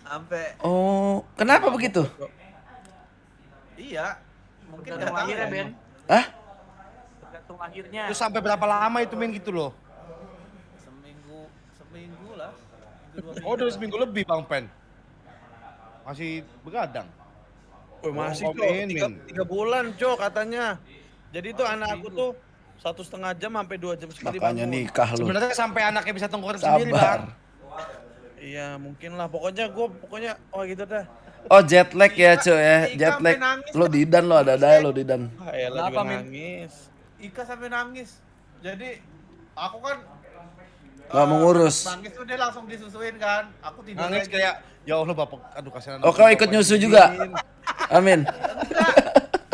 Sampai Oh, kenapa begitu? iya, mungkin Tergantung nggak tahu lahirnya, ya. Ben. Hah? Tergantung lahirnya. Terus sampai berapa lama itu main gitu loh? Seminggu lah. Minggu 2 minggu. Oh, udah lah. seminggu lebih Bang Pen. Masih begadang. Oh, masih Oh, Cok, main. 3 bulan Cok katanya. Jadi tuh anak aku tuh 1,5 jam sampai 2 jam sekali Makanya bangun. nikah lu. Sebenarnya sampai anaknya bisa tengkurap sendiri, Bang. Sabar. Iya mungkin lah, pokoknya gitu dah. Oh, jet lag ya, cuy ya. Ika Jet lag. sampai nangis, Lo didan lo ada lo didan. Ayolah Kenapa, juga Min? nangis. Ika sampai nangis. Jadi aku kan Gak mau ngurus. nangis tuh dia langsung disusuin kan. Aku tidur Nangis aja. kayak ya Allah Bapak, aduh kasihan. Oh, kau ikut nyusu juga? Amin. Enggak.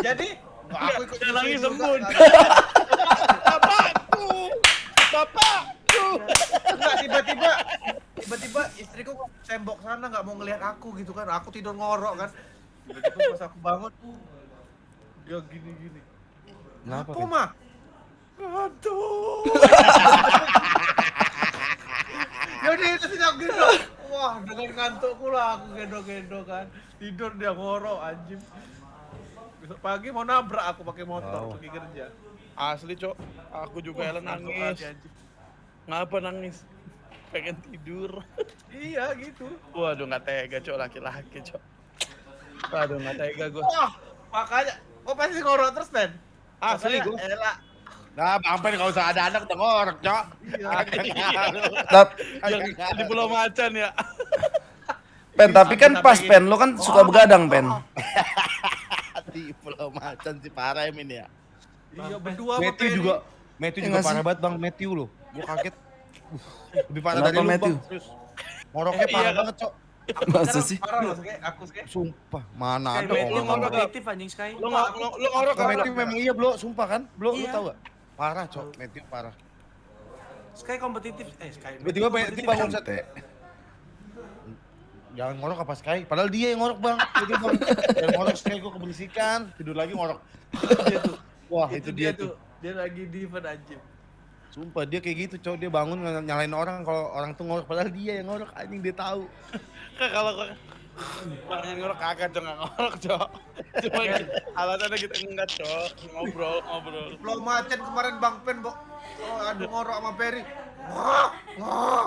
Jadi aku ikut Jangan nangis, juga, Sembun. kan. Bapakku. Enggak, tiba-tiba istriku tembok sana nggak mau ngelihat aku gitu kan. Aku tidur ngorok kan. Tiba-tiba pas aku bangun dia gini-gini. Kenapa, Apa Pen? mah? Ngantuk. Ya udah itu sih aku gendong. Wah, dengan ngantukku lah aku gendong-gendong kan. Tidur dia ngorok anjing. Besok pagi mau nabrak aku pakai motor Wow. pergi kerja. Asli Cok, aku juga Ellen Ngantuk nangis. aja, anjing. Ngapa nangis? Pengen tidur. Iya gitu. Waduh nggak tega Cok, laki-laki Cok. Waduh nggak tega gue. Wah, makanya kok pasti ngorok terus, Ben? Asli Makanya, gue. elah. Nah, Bang Pen kalau usah ada anak udah ngorok, Cok. Yang di Pulau Macan ya. Pen, tapi kan pas Pen, lo kan suka begadang, Pen. Di Pulau Macan sih parah ya, Min ya. Iya, berdua sama Matthew Peri. juga Matthew Iya juga nggak parah sih? banget, Bang. Matthew loh. Gua kaget. Lebih parah Kenapa dari lu, Matthew? Bang. Terus ngoroknya Iya, parah kan? banget, Cok. Masa sih? Parah loh, aku sih. Sumpah, mana Sky, ada Ben, lu orang ngomong. kompetitif anjing Sky. Lo ngorok Kalau kan? Matthew memang iya, Bro. Sumpah kan? Bro, lu Iya. tahu gak? Parah, Cok. Matthew parah. Sky kompetitif. Sky. Tiba-tiba Matthew bangun set. Teh. Jangan ngorok apa Sky? Padahal dia yang ngorok, Bang. Itu, Bang. Yang ngorok Sky gua keberisikan. Tidur lagi ngorok. Dia tuh. Wah, itu dia tuh. Dia lagi diven anjing. Sumpah dia kayak gitu, Cok. Dia bangun nyalain orang kalau orang tuh ngorok. Padahal dia yang ngorok, anjing dia tahu. Kalau orang yang ngorok kagak Cok, nggak ngorok Cok. Cuma alasannya kita enggak Cok, ngobrol. Pulau Macan kemarin Bang Pen, aduh ngorok sama Peri. Wah, wah.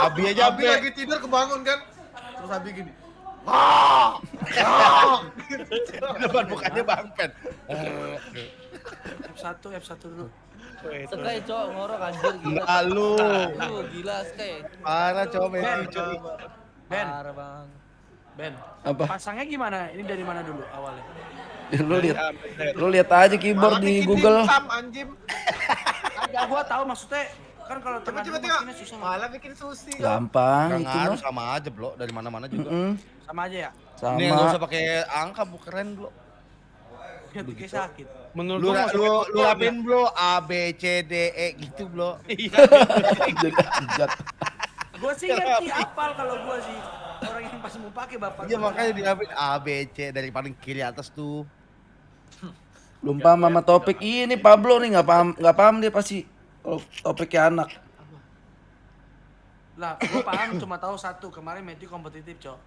Abi aja, Abi Abi. lagi tidur kebangun kan. Terus Abi gini. Wah, wah. Di depan mukanya Bang Pen. F1 dulu. Sky cok ngorok anjir gila. Enggak lu. Lu gila Sky. Parah, Cok. Matthew, Cok. Ben, Parah bang. Ben. Apa? Pasangnya gimana? Ini dari mana dulu awalnya? Lo lihat aja keyboard Malah di bikin Google. dimsum, anjing. Agak gua tahu maksudnya kan kalau Coba tengah coba dulu tengok. makinnya susah. Malah bikin sushi. Gampang Nggak itu ngaruh mah. sama aja, Bro. Dari mana-mana juga. Sama aja ya. Ini yang nggak usah Sama. pakai angka, Bu. Keren, Bro. Kayak sakit. Menurut Lu gua nggak usah lu pakai lu kuat, rapin, Bro. A B C D E gitu, Bro. Jadi bejat. Gua sih ngerti apal kalau gua sih. Orang yang pas mau pakai bapak. Iya, makanya dirapin A B C dari paling kiri atas tuh. Belum paham sama topik ini Pablo nih nggak paham dia pasti kalau topiknya anak. Lah, gua paham cuma tahu satu. Kemarin Matthew kompetitif, Cok.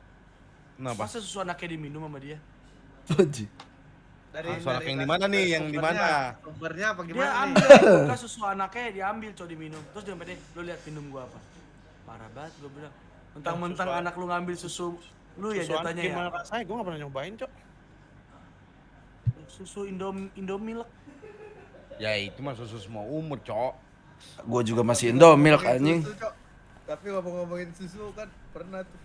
Kenapa? Masa susu anaknya diminum sama dia? Haji. Anak yang di mana nih? Yang di mana? Sumbernya apa Dia gimana nih? ambil buka susu anaknya diambil Cok diminum. Terus dia bilang, "Lu lihat minum gua apa?" Parah banget gua bilang. Mentang-mentang susu- anak lu ngambil susu lu ya Susu anak jatanya gimana ya. rasanya? Gua nggak pernah nyobain Cok. Susu Indomilk. Ya itu mah susu semua umur, Cok. Gue juga masih Indomilk anjing. Susu, Cok. Tapi ngomongin susu kan pernah tuh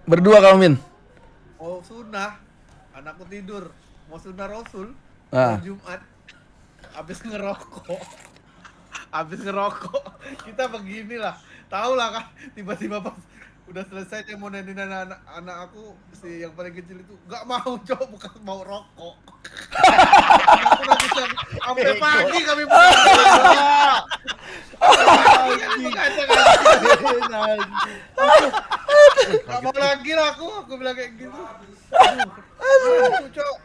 Berdua kamu Min. mau sunah, anakku tidur, mau sunah Rasul, Ah. mau Jumat, habis ngerokok, kita beginilah, tau lah kan, tiba-tiba pas udah selesai dia mau nenin anak aku si yang paling kecil itu nggak mau Cok, bukan mau rokok. Aku nggak bisa sampai pagi kami buka. Gak mau lagi lah aku bilang kayak gitu. Aduh, Cok.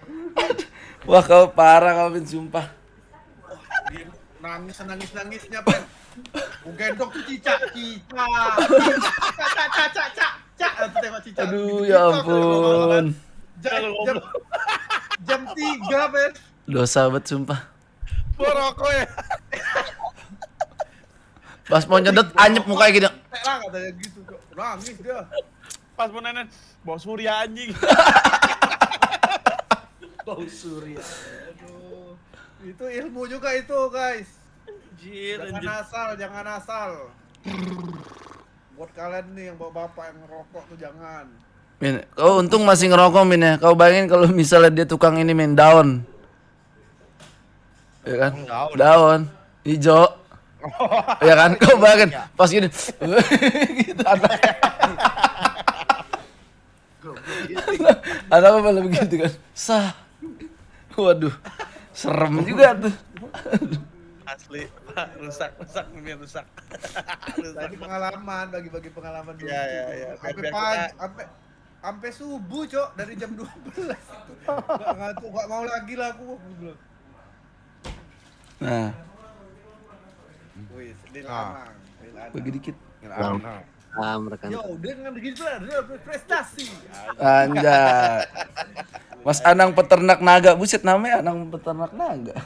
Wah kau parah kau Min sumpah. Dia nangisnya Pen. Gendong tuh cicak. Cak. cicak, atau tembak cicak. Aduh, Gitu-gitu ya aku ampun. jam 3, men. Dosa banget sumpah. Gua rokok ya. Pas mau nyedot anyep mukanya gini. Tek lah katanya gitu, Cok. Nangis dia. Pas mau nenen, bau surya anjing. Bau surya. Aduh. Itu ilmu juga itu, guys. Anjir, Jangan anjir. asal, jangan asal. Buat kalian nih yang bawa bapak yang ngerokok tuh jangan. Min, kau untung masih ngerokok Min ya. Kau bayangin kalau misalnya dia tukang ini Min, daun. Ya kan? Daun. Hijau. Ya kan? Kau bayangin pas gini. Gitu anak malah begitu kan. Sah. Waduh. Serem juga tuh. Asli, Pak, rusak Mimin, rusak. Tadi pengalaman, bagi-bagi pengalaman dulu. Ya. Sampai pagi, sampai subuh, Cok, dari jam 12 itu. Gak ngantuk, gak mau lagi lah aku. Nah, Wih, sedih Ah. lama. bagi dikit. Rekan. Yo, dia dengan begitu lah, dia prestasi. Anjay. Mas Anang peternak naga, buset namanya Anang peternak naga.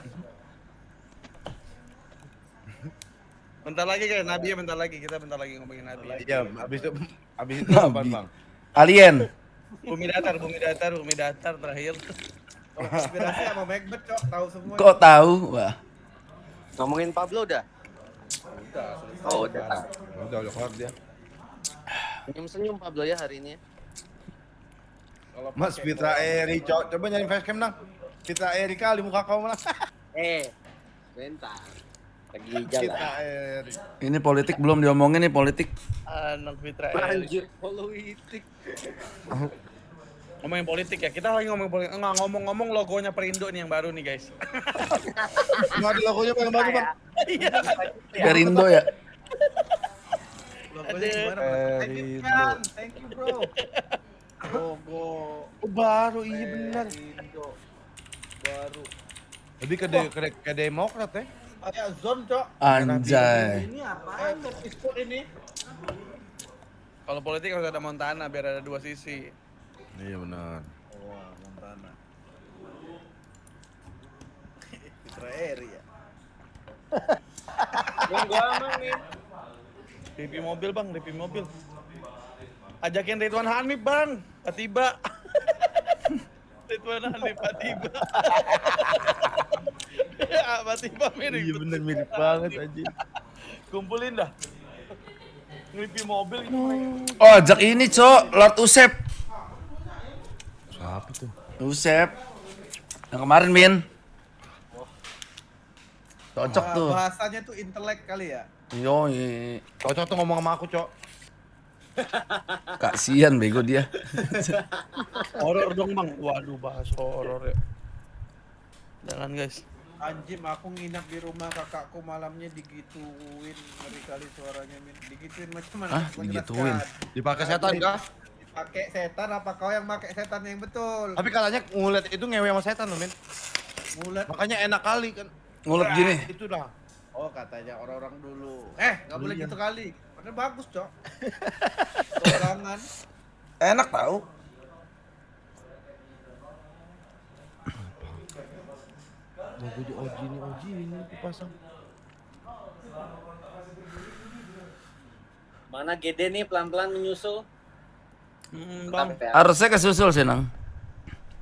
Bentar lagi kan, Nabi ya bentar lagi, kita bentar lagi ngomongin Nabi. Iya, abis itu Nabi. apaan, Bang? Alien. Bumi datar terakhir. Kalau konspirasi sama Macbeth, Cok, tahu semua. Kok tahu? Wah. Ngomongin Pablo udah? Udah, selesai. Oh, udah. Udah keluar dia. Senyum-senyum Pablo ya hari ini. Kalau Mas pakai Fitra kolam- Eri, Cok. Coba nyari facecam, Nang. Fitra Eri kali muka kau malah. Bentar. Lagi Fitra jalan. Eri. Ini politik belum diomongin nih politik. Anak Fitra Anjir, politik. Ngomongin politik ya, kita lagi ngomongin politik. Enggak, ngomong-ngomong logonya Perindo nih yang baru nih guys. Nggak ada logonya paling baru, Bang. Perindo ya. Logonya gimana? Thank you, Kang. Thank you, bro. Logo. Oh, baru, iya benar. Indo. Baru. Lebih ke Demokrat ya. Kayak zone, Cok. Anjay. Ini apaan? Sport ini. Kalau politik harus ada Montana biar ada dua sisi. Iya benar. Wah, Montana. Fitra Eri ya. Nunggu aman nih. Review mobil bang, review mobil. Ajakin Ridwan Hanif bang, tiba. Ridwan Hanif tiba. Tiba mirip. Iya benar mirip banget anjing. Kumpulin dah. Review mobil gitu. Oh, ajak ini, Cok. Lord Usep. Siapa tuh? Usep. Yang kemarin, Min. Cocok tuh. Bahasanya tuh intelek kali ya. Yoi. Cocok tuh ngomong sama aku, Cok. Kasian bego dia. Horor dong bang. Waduh bahas horor ya. Jangan guys. Anjim, aku nginap di rumah kakakku malamnya digituin, ngeri kali suaranya, Min. Digituin macam mana? Hah? Aku Digituin? jelaskan. Dipakai setan kah? Pakai setan apa kau yang pakai setan yang betul? Tapi katanya ngulet itu ngewe sama setan loh, Men. Mulet. Makanya enak kali kan. Ngulet gini. Itu dah. Oh, katanya orang-orang dulu. Nggak boleh Iya. gitu kali. Padahal bagus, Cok. Jangan. Enak tau. Logo di Oji ini dipasang. Mana Gede nih pelan-pelan menyusul. Bang. Harusnya kesusul sih, Nang.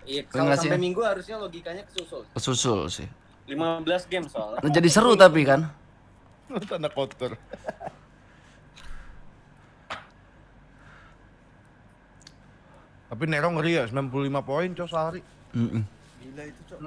Iya, Bener kalau nggak sih? sampai minggu harusnya logikanya kesusul. Kesusul sih. 15 game soalnya. Nah, jadi seru tapi kan. Tanda kotor. Tapi Nero ngeri ya, 95 poin, Cok, sehari. Mm-mm. Gila itu, Cok.